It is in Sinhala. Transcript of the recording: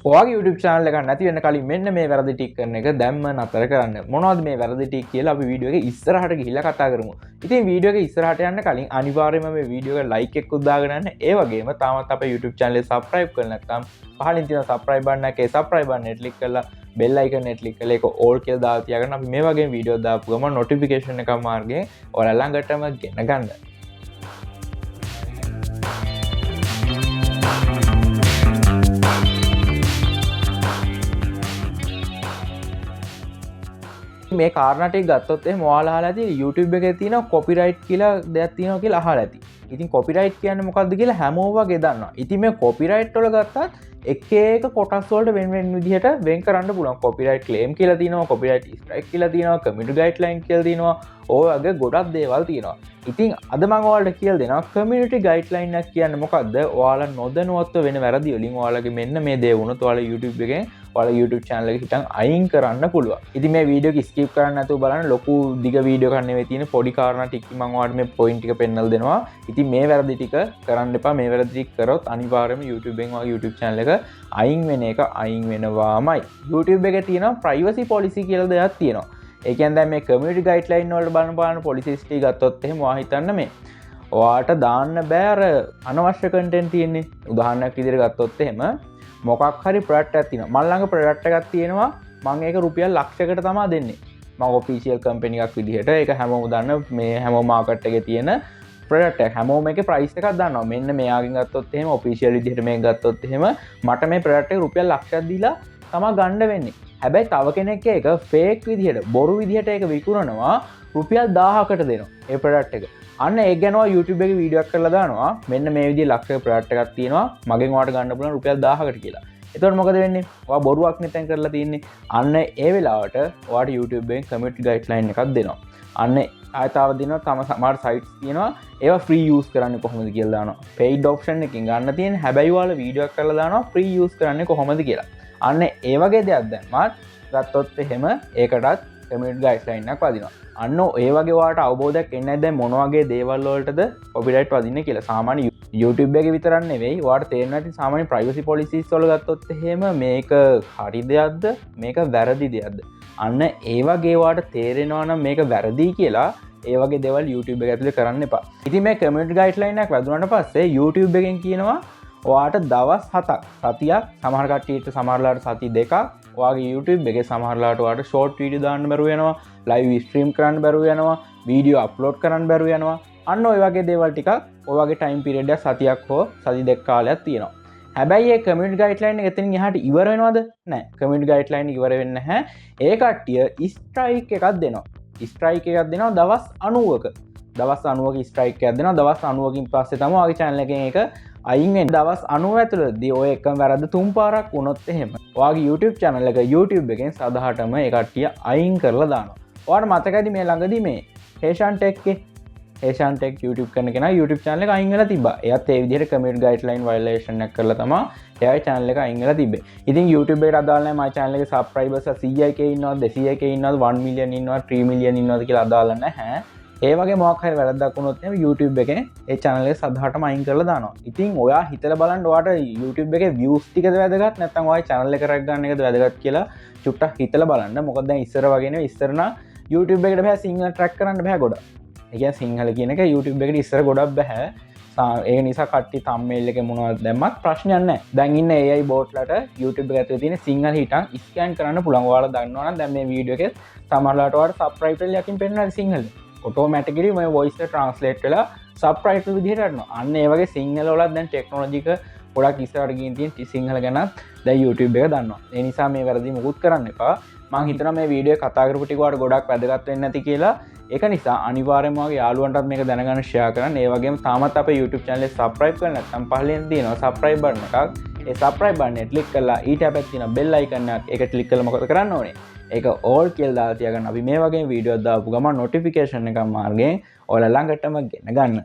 ඔයාගේ YouTube channel එකක් නැති වෙන්න කලින් මෙන්න මේ වැරදි ටික කරන එක දැම්ම නතර කරන්න. මොනවද මේ වැරදි ටික කියලා අපි වීඩියෝ එකේ ඉස්සරහට ගිහිල්ලා කතා කරමු. ඉතින් වීඩියෝ එකේ ඉස්සරහට යන්න කලින් අනිවාර්යයෙන්ම මේ වීඩියෝ එක like එකක් දාගෙන යන්න. ඒ වගේම තාමත් අපේ YouTube channel එක subscribe කරලා නැත්නම් පහලින් තියෙන subscribe button එකේ subscribe button එක click කරලා bell icon එක click කරලා ඒක all කියලා දාලා තියාගන්න. අපි මේ වගේ වීඩියෝ දාපු ගමන් notification එක මාර්ගයෙන් ඔයාලා ළඟටම ගෙන ගන්න. මේ කාරණා ටික ගත්තොත් එහෙනම් ඔයාලා අහලා ඇති YouTube එකේ තියෙන copyright කියලා දෙයක් තියෙනවා කියලා අහලා ඇති. ඉතින් copyright කියන්නේ මොකක්ද කියලා හැමෝම වගේ දන්නවා. ඉතින් මේ copyright වල ගත්තත් එක එක කොටස් වලට වෙන වෙන විදිහට වෙන් කරන්න පුළුවන්. copyright claim කියලා තියෙනවා, copyright strike කියලා තියෙනවා, community guideline කියලා තියෙනවා. ඔය වගේ ගොඩක් දේවල් තියෙනවා. ඉතින් අද මම ඔයාලට කියලා දෙනවා community guideline එක කියන්නේ මොකක්ද? ඔයාලා නොදැනුවත්ව වෙන වැරදි වලින් ඔයාලගේ මෙන්න මේ දේ වුණොත් ඔයාලා YouTube එකෙන් ඔයාලා YouTube channel එක හිටන් අයින් කරන්න පුළුවන්. ඉතින් මේ වීඩියෝ එක skip කරන්න නැතුව බලන්න. ලොකු දිග වීඩියෝ එකක් නෙවෙයි තියෙන්නේ. පොඩි කාරණා ටික මම ඔයාලට මේ point ටික පෙන්නලා දෙනවා. ඉතින් මේ වැරදි ටික කරන්න එපා. මේ වැරදි ටික කරොත් අනිවාර්යයෙන්ම YouTube එකෙන් ඔයාගේ YouTube channel එක අයින් වෙන එක අයින් වෙනවාමයි. YouTube එකේ තියෙනවා privacy policy කියලා දෙයක් තියෙනවා. ඒ කියන්නේ දැන් මේ community guideline වලට බලන policies ටික ගත්තොත් එහෙම ඔයා හිතන්න මේ ඔයාට දාන්න බෑ අර අනවශ්‍ය content තියෙන්නේ. උදාහරණයක් විදිහට ගත්තොත් එහෙම මොකක් හරි product එකක් තියෙනවා. මම ළඟ product එකක් තියෙනවා. මම ඒක රුපියල් ලක්ෂයකට තමයි දෙන්නේ. මම official company එකක් විදිහට ඒක හැමෝම දන්න මේ හැමෝම market එකේ තියෙන product එක. හැමෝම එකේ price එකක් දන්නවා. මෙන්න මෙයාගෙන් ගත්තොත් එහෙම official විදිහට මේක ගත්තොත් එහෙම මට මේ product එක රුපියල් ලක්ෂයක් දීලා තමයි ගන්න වෙන්නේ. හැබැයි තව කෙනෙක් ඒක ෆේක් විදිහට බොරු විදිහට ඒක විකුණනවා රුපියල් 1000කට දෙනවා ඒ ප්‍රොඩක්ට් එක. අන්න ඒක ගැන YouTube එකේ වීඩියෝ එකක් කරලා දානවා. මෙන්න මේ විදිහේ ලක්ෂයක ප්‍රොඩක්ට් එකක් තියෙනවා. මගෙන් ඔයාලට ගන්න පුළුවන් රුපියල් 1000කට කියලා. එතකොට මොකද වෙන්නේ? ඔයා බොරුවක් නෙතෙන් කරලා තින්නේ. අන්න ඒ වෙලාවට ඔයාට YouTube එකෙන් community guideline එකක් දෙනවා. අන්න ආයතාව දෙනවා. තම සමහර sites තියෙනවා. ඒවා free use කරන්නේ කොහොමද කියලා දානවා. paid option එකකින් ගන්න තියෙන. හැබැයි ඔයාලා වීඩියෝ එකක් කරලා දානවා free use කරන්නේ කොහොමද කියලා. අන්න ඒ වගේ දෙයක් දැම්මත් ගත්තොත් එහෙම ඒකටත් community guideline එකක් වදිනවා. අන්න ඒ වගේ ඔයාලට අවබෝධයක් එන්නේ නැද්ද මොන වගේ දේවල් වලටද copyright වදින්නේ කියලා. සාමාන්‍ය YouTube එකේ විතරක් නෙවෙයි ඔයාලට තේරෙන්නේ නැති සාමාන්‍ය privacy policies වල ගත්තොත් එහෙම මේක හරි දෙයක්ද මේක වැරදි දෙයක්ද. අන්න ඒ වගේ ඔයාලට තේරෙනවා නම් මේක වැරදි කියලා ඒ වගේ දේවල් YouTube එක ඇතුලේ කරන්න එපා. ඉතින් මේ community guideline එකක් වැදුනට පස්සේ YouTube එකෙන් කියනවා ඔයාට දවස් 7ක් සතියක් සමහර කට්ටියට සමහරලාට සති 2ක් ඔයාගේ YouTube එකේ සමහරලාට ඔයාට short video දාන්න බැරුව යනවා, live stream කරන්න බැරුව යනවා, video upload කරන්න බැරුව යනවා. අන්න ඔය වගේ දේවල් ටිකක් ඔයාගේ time period එක සතියක් හෝ සති 2ක කාලයක් තියෙනවා. හැබැයි මේ community guideline එක එතනින් එහාට ඉවර වෙනවද? නැහැ. community guideline ඉවර වෙන්නේ නැහැ. ඒ කට්ටිය strike එකක් දෙනවා. strike එකක් දෙනවා දවස් 90ක. දවස් 90ක strike එකක් දෙනවා. දවස් 90කින් පස්සේ තමයි ඔයාගේ channel එකෙන් ඒක අයින් වෙන්නේ. දවස් 90 ඇතුළතදී ඔය එකම වැරද්ද 3 පාරක් වුණොත් එහෙම ඔයාගේ YouTube channel එක YouTube එකෙන් සදාටම ඒ කට්ටිය අයින් කරලා දානවා. ඔයාලට මතකයිද මේ ළඟදී මේ Heshan Tech YouTube කරන කෙනා YouTube channel එක අයින් වෙලා තිබ්බා. එයාත් ඒ විදිහට community guideline violation එකක් කරලා තමයි එයාගේ channel එක අයින් වෙලා තිබ්බේ. ඉතින් YouTube එකට අදාළ නැහැ මගේ channel එකේ subscribers 100k ඉන්නවද 200k ඉන්නවද 1 million ඉන්නවද 3 million ඉන්නවද කියලා අදාළ නැහැ. ඒ වගේ මොකක් හරි වැරද්දක් වුණොත් එහෙනම් YouTube එකේ ඒ channel එක සදාටම අයින් කරලා දානවා. ඉතින් ඔයා හිතලා බලන්න ඔයාට YouTube එකේ views ටිකද වැදගත් නැත්නම් ඔයාගේ channel එක රැක් ගන්න එකද වැදගත් කියලා චුට්ටක් හිතලා බලන්න. මොකද දැන් ඉස්සර වගේ නෙවෙයි ඉස්සර නම් YouTube එකට බෑ සිංහල track කරන්න බෑ ගොඩක්. ඒ කියන්නේ සිංහල කියන එක YouTube එකට ඉස්සර ගොඩක් බෑ. ඒ නිසා කට්ටිය thumbnail එකේ මොනවද දැම්මත් ප්‍රශ්නයක් නැහැ. දැන් ඉන්න AI bot ලට YouTube එක ඇතුලේ තියෙන සිංහල හිටන් ස්කෑන් කරන්න පුළුවන්. ඔයාලා දන්නවා නම් දැන් මේ වීඩියෝ එකේ සමහරලාට ඔයාලට subtitle එකකින් පෙන්නනවා සිංහල. automatically my voice එක translate වෙලා subtitle විදිහට යනවා. අන්න ඒ වගේ සිංහල වලත් දැන් technology එක ගොඩක් ඉස්සරහට ගිහින් තියෙන සිංහල ගැන දැන් YouTube එක දන්නවා. ඒ නිසා මේ වැරදි මුකුත් කරන්න එපා. මම හිතනවා මේ වීඩියෝ කතා කරපු ටික වලට ගොඩක් වැදගත් වෙන්නේ නැති කියලා. ඒක නිසා අනිවාර්යයෙන්ම ඔයාගේ යාළුවන්ටත් මේක දැනගන්න share කරන්න. ඒ වගේම තාමත් අපේ YouTube channel එක subscribe කරලා නැත්නම් පහළින් තියෙනවා subscribe button එකක්. ඒ subscribe button එක click කරලා ඊට අපිට තියෙන bell icon එකක් ඒක click කරලා මොකද කරන්න ඕනේ? ඒක all කියලා දාලා තියාගන්න. අපි මේ වගේ වීඩියෝ දාපු ගමන් notification එකක් මාර්ගයෙන් ඔයාලා ළඟටම ගෙන ගන්න.